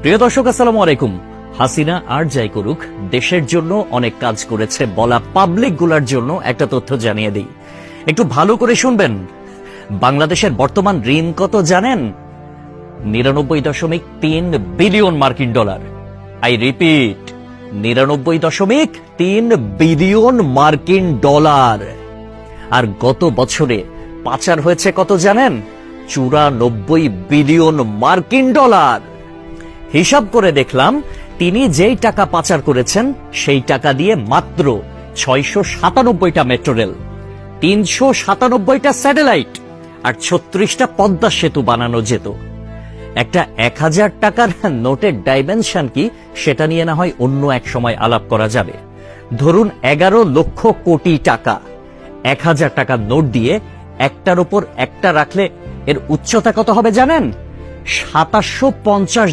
প্রিয় দর্শক, আসসালামু আলাইকুম। হাসিনা আর যাই করুক, দেশের জন্য অনেক কাজ করেছে বলা পাবলিক গুলার জন্য একটা তথ্য জানিয়ে দিই, একটু ভালো করে শুনবেন। বাংলাদেশের বর্তমান ঋণ কত জানেন? 99.3 বিলিয়ন মার্কিন ডলার। আই রিপিট, 99.3 বিলিয়ন মার্কিন ডলার। আর গত বছরে পাচার হয়েছে কত জানেন? 94 বিলিয়ন মার্কিন ডলার। হিসাব করে দেখলাম, তিনি যেই টাকা পাচার করেছেন সেই টাকা দিয়ে মাত্র 697টা মেট্রো রেল, 397টা স্যাটেলাইট আর 36টা পদ্মা সেতু বানানো যেত। একটা 1000 টাকার নোটের ডাইমেনশন কি, সেটা নিয়ে না হয় অন্য এক সময় আলাপ করা যাবে। ধরুন 11 লক্ষ কোটি টাকা 1000 টাকার নোট দিয়ে একটার উপর একটা রাখলে এর উচ্চতা কত হবে জানেন? 2750